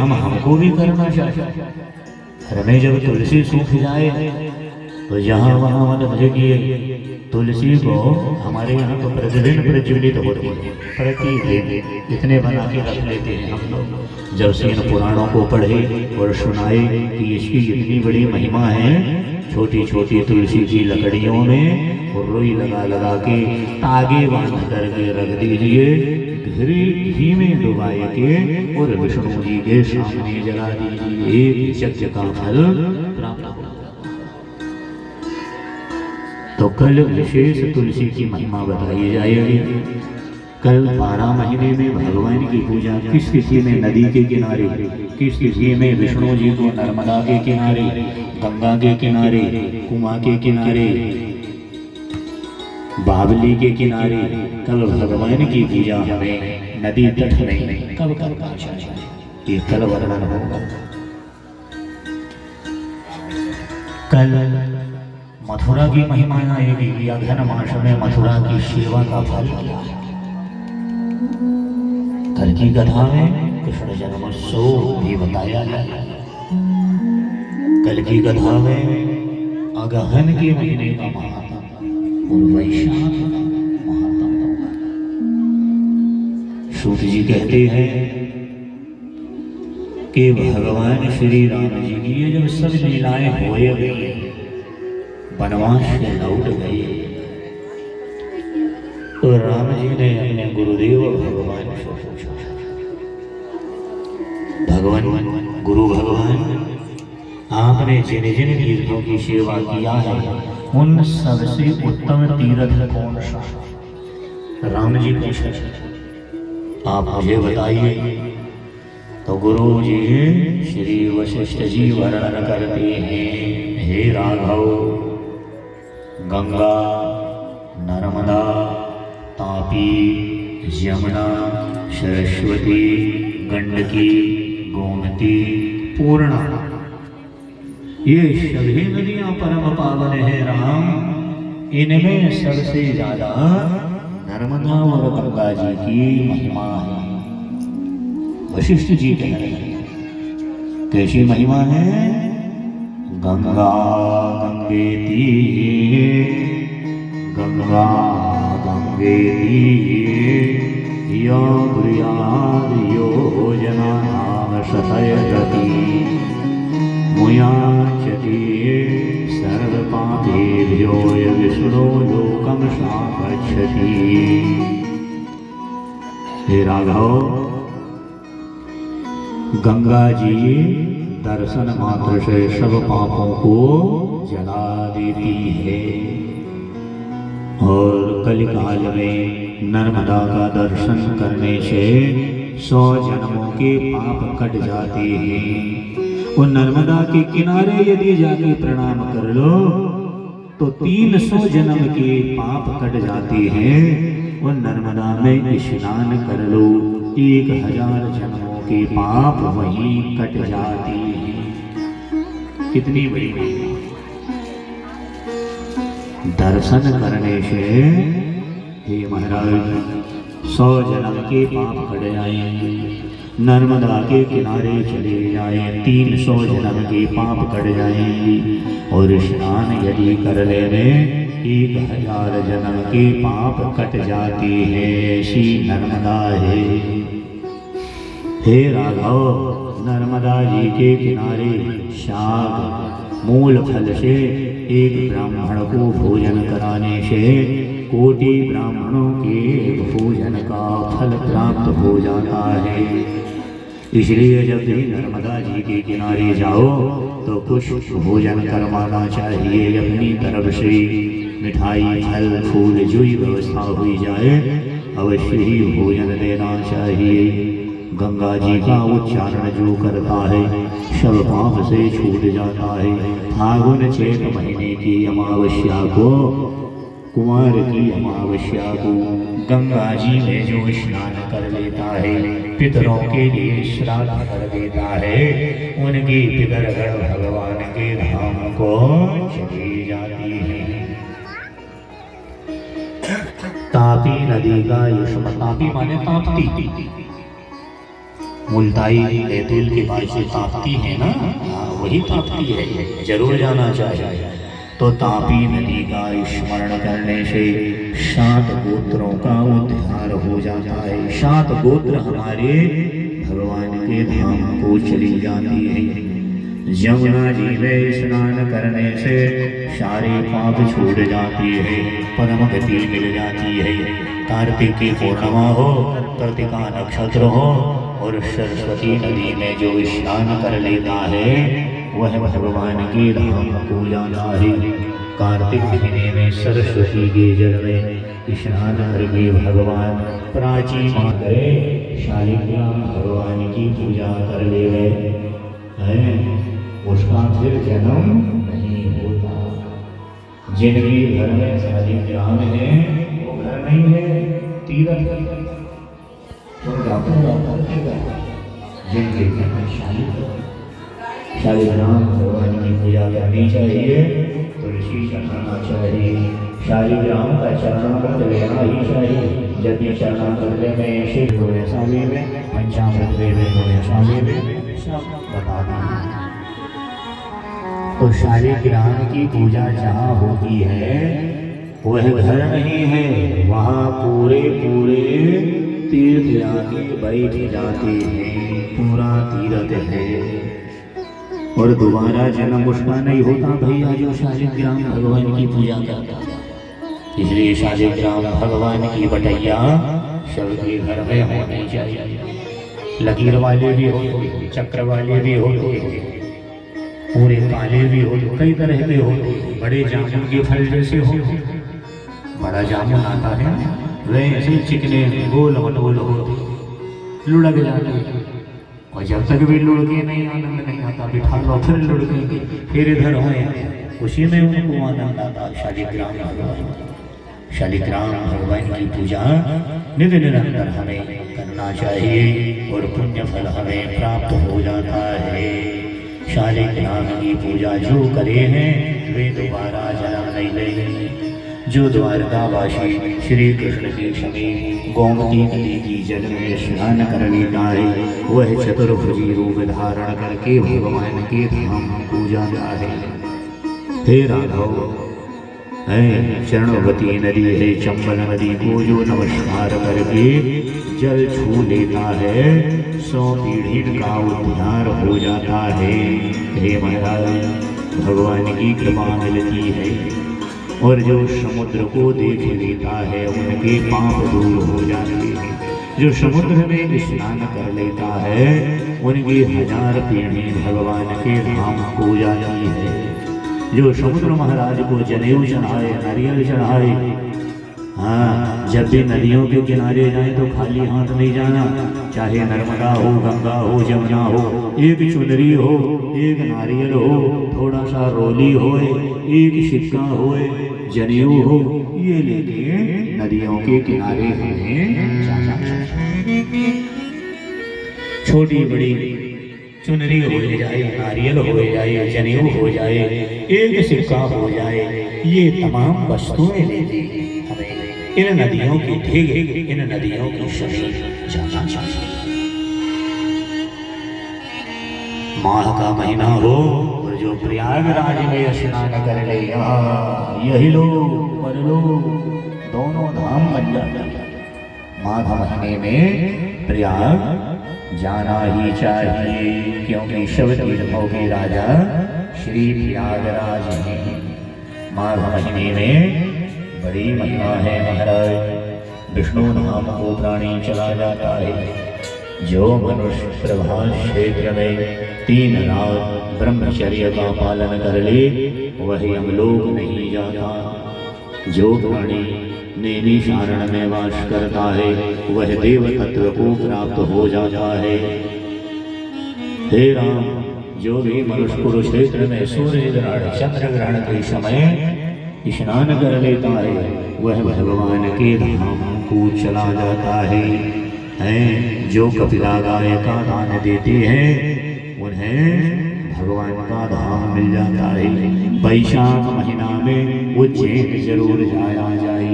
काम हमको भी करना चाहिए। घर में जब तुलसी सूख जाए तो जहाँ वहाँ मत भजगिए। तुलसी को हमारे यहाँ तो प्रतिदिन प्रज्वलित होती है, प्रतिदिन इतने बना के रख लेते हैं हम लोग। जब से इन पुराणों को पढ़े और सुनाए कि इसकी इतनी बड़ी महिमा है, छोटी छोटी तुलसी की लकड़ियों में और रुई लगा लगा के तागे बांध करके रख दीजिए, घी में डुबाए के और विष्णु जी के सामने जला दीजिए, एक यज्ञ का फल प्राप्त होगा। तो कल विशेष तुलसी की महिमा बताई जाएगी। कल 12 महीने में भगवान की पूजा किस तिथि में नदी के किनारे, किस तिथि में विष्णु जी को नर्मदा के किनारे, गंगा के किनारे, कुआं के किनारे, बावली के किनारे, कल भगवान की पूजा हमें नदी तट में कब करना चाहिए, ये कल वर्णन होगा। कल मथुरा की महिमा आएगी। अघन मास में मथुरा की सेवा का फल क्या है। कल की कथा में कृष्ण जन्मोत्सव भी बताया गया। कल की कथा में अगहन के महीने का महात्म और वैशाख का महात्म। सूत जी कहते हैं कि भगवान श्री राम जी की ये जब सब लीलाएं हो गई, वनवास से लौट गए, तो राम जी ने अपने गुरुदेव भगवान से पूछा, भगवान गुरु भगवान, आपने जिन जिन तीर्थों की सेवा किया है उन सबसे उत्तम तीर्थ कौन सा। राम जी पूछे, आप मुझे बताइए। तो गुरु जी श्री वशिष्ठ जी वर्णन करते हैं, हे राघव, गंगा, नर्मदा, तापी, यमुना, सरस्वती, गंडकी, गोमती, पूर्णा, ये सभी नदियां परम पावन है राम। इनमें सबसे ज्यादा नर्मदा और गंगा जी की महिमा है। वशिष्ठ जी कह रहे हैं, कैसी महिमा है। गंगा गंगेती, गंगा गंगेती, यो ब्रुयाद योजना नाम शतयति, मुयाचति सर्वपापेभ्यो विष्णु लोकं सागच्छति। हे राघव, गंगा जी दर्शन मात्र से सब पापों को जला देती है। और कलिकाल में नर्मदा का दर्शन करने से 100 जन्मों के पाप कट जाते हैं। और नर्मदा के किनारे यदि जाके प्रणाम कर लो तो 300 जन्म के पाप कट जाते हैं। और नर्मदा में स्नान कर लो 1000 जन्मों के पाप वहीं कट जाते हैं। कितनी बड़ी दर्शन करने से हे महाराज 100 जन्म के पाप कट जाएंगे। नर्मदा के किनारे चले जाए 300 जन्म के पाप कट जाएंगे। और स्नान यदि कर लेने 1000 जन्म के पाप कट जाते हैं। ऐसी नर्मदा है। हे राघव, नर्मदा जी के किनारे शाक मूल फल से एक ब्राह्मण को भोजन कराने से कोटि ब्राह्मणों के भोजन का फल प्राप्त हो जाता है। इसलिए जब भी नर्मदा जी के किनारे जाओ तो कुछ भोजन करवाना चाहिए। अपनी तरफ से मिठाई, फल, फूल जो ही व्यवस्था हुई जाए अवश्य ही भोजन देना चाहिए। गंगा जी का उच्चारण जो करता है सब पाप से छूट जाता है। फागुन चैत महीने की अमावस्या को, कुमार की अमावस्या को गंगा जी में जो स्नान कर लेता है, पितरों के लिए श्राद्ध कर देता है, उनकी पितरगण भगवान के धाम को चली जाती है। तापी नदी का यश, तापी माने तापती, मुल्ताई बैतूल के पास से ताप्ती है ना, हाँ वही ताप्ती है, जरूर जाना चाहिए। तो तापी नदी का स्मरण करने से 7 गोत्रों का उद्धार हो जाता है। 7 गोत्र हमारे भगवान के धाम को चली जाती है। यमुना जी में स्नान करने से सारे पाप छूट जाती है, परम गति मिल जाती है। कार्तिक की पूर्णिमा हो, कृतिका नक्षत्र हो और सरस्वती नदी में जो स्नान कर लेता है वह भगवान के धाम को जाता है। कार्तिक महीने में सरस्वती के जल में स्नान करके भगवान प्राची माँ करे शालिग्राम भगवान की पूजा कर ले गए हैं, उसका फिर जन्म नहीं होता। जिनके घर में शालिग्राम है वो घर नहीं है, तीर्थ जिनके घर में शालिग्राम भगवान की पूजा करनी चाहिए, तुलसी चढ़ाना चाहिए, शालिग्राम का चरणामृत लेना ही चाहिए। जब ये चरणामृत में शिव गोयसाली में पंचामृत गोयसाली में सब बता दें। तो शालिग्राम की पूजा जहाँ होती है वह घर नहीं है, वहाँ पूरे तीर्थ आके बैठ जाते हैं, पूरा तीर्थ है और दोबारा जन्म उसका नहीं होता भैया जो शालिग्राम भगवान की पूजा करता। इसलिए शालिग्राम भगवान की बटैया सबके घर में होनी चाहिए। लकीर वाले भी होते, चक्र वाले भी होते, पूरे काले भी होते, कई तरह के होते, बड़े जामुन के फल जैसे हो, बड़ा जामुन आता है वैसे चिकने गोल मटोल होते, लुढ़क जाते, और जब तक भी लुढ़के नहीं आनंद नहीं आता, बिठा लो फिर लुढ़केंगे, फिर इधर होए, उसी में उनको आनंद आता। शालिग्राम भगवान, शालिग्राम भगवान की पूजा नित्य निरंतर हमें करना चाहिए और पुण्य फल हमें प्राप्त हो जाता है। शालिग्राम की पूजा जो करे हैं वे दोबारा जन्म नहीं लेंगे। जो द्वारकावासी श्री कृष्ण के समीप गोमती नदी की जल में स्नान कर लेता है वह चतुर्भुजी रूप धारण करके भगवान के धाम को जाता है। हे राघव, चरणवती नदी है, चंबल नदी को जो नमस्कार करके जल छू लेता है 100 पीढ़ी का उद्धार हो जाता है। हे महाराज, भगवान की कृपा मिलती है और जो समुद्र को देख लेता है उनके पाप दूर हो जाते हैं। जो समुद्र में स्नान कर लेता है उनकी 1000 पीढ़ी भगवान के धाम को जाती है। जो समुद्र महाराज को जनेऊ चढ़ाए, नारियल चढ़ाए, हाँ जब भी नदियों के किनारे जाए तो खाली हाथ नहीं जाना, चाहे नर्मदा हो, गंगा हो, जमुना हो, एक चुनरी हो, एक नारियल हो, थोड़ा सा रोली हो, एक सिक्का हो, जनेऊ हो, ये लेके नदियों के किनारे हमें जाना चाहिए। छोटी बड़ी चुनरी हो जाए, नारियल हो जाए, जनेऊ हो जाए, एक सिक्का हो जाए, ये तमाम वस्तुएं लेके हमें इन नदियों के ढेगे, इन नदियों के समीप जाना चाहिए। माह का महीना हो और जो प्रयागराज में स्नान कर ले, यही लोग परलोक दोनों धाम बन जाते हैं। माघ महीने में प्रयाग जाना ही चाहिए क्योंकि शिव तीर्थों के राजा श्री प्रयागराज हैं। माघ महीने में बड़ी महिमा है महाराज। विष्णु धाम को प्राणी चला जाता है। जो मनुष्य प्रभास क्षेत्र में 3 रात ब्रह्मचर्य का पालन कर ले वह यमलोक नहीं जाता। जो प्राणी नैनी सारण में वास करता है वह देव तत्व को प्राप्त हो जाता है। हे राम, जो भी मनुष्य कुरुक्षेत्र में सूर्य ग्रहण, चंद्र ग्रहण के समय स्नान कर लेता है वह भगवान के धाम को चला जाता है। जो कपिला गाय का दान देते हैं उन्हें भगवान का धाम मिल जाता है। वैशाख महीना में उज्जैन जरूर जाया जाए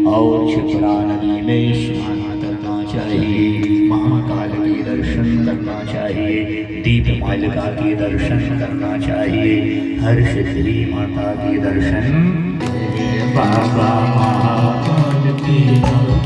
और क्षिप्रा नदी में स्नान करना चाहिए, महाकाल के दर्शन करना चाहिए, दीपमालिका के दर्शन करना चाहिए, हर्षश्री माता के दर्शन। बाबा महाकाल की बाबा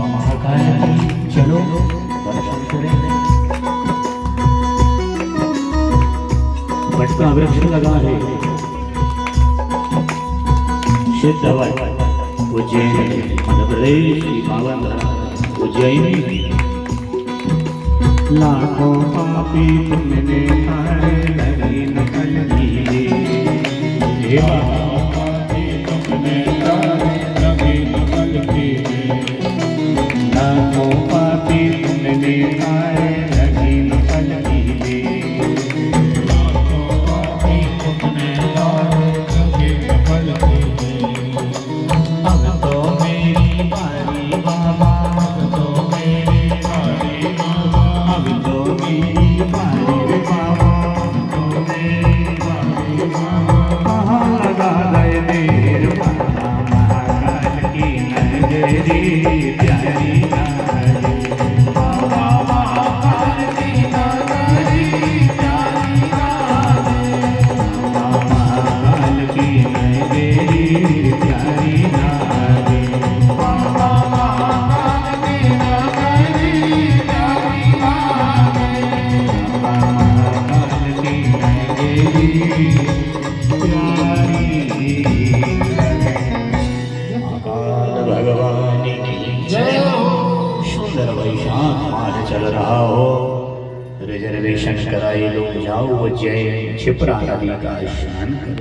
महाकाल की चलो दर्शन करें। वट का वृक्ष लगा है, सिद्धवट, उज्जैन, मध्य प्रदेश की पावन धरा उज्जैन। लाखों पापी तुमने हारे लगी नकल की, तुमने लाखों पापी तुमने हारे लगी नकल की, लाखों पापी तुमने हारे लगी नकल की। अब तो मेरी बारी बाबा, अब तो मेरी बारी बाबा, अब तो मेरी बारी बाबा, अब तो मेरी बारी बाबा। कहाँ लगा गए देर बाबा महाकाल की नजरी प्यारी नारी, बाबा महाकाल की नजरी प्यारी नारी, बाबा महाकाल की नजरी प्यारी नारी, बाबा महाकाल की नजरी प्यारी नारी, बाबा महाकाल की नजरी भगवान की जय हो। सुंदर वैशाख माह चल रहा हो, रिजर्वेशन कराए लोग जाओ उज्जैन, क्षिप्रा नदी का स्नान करो।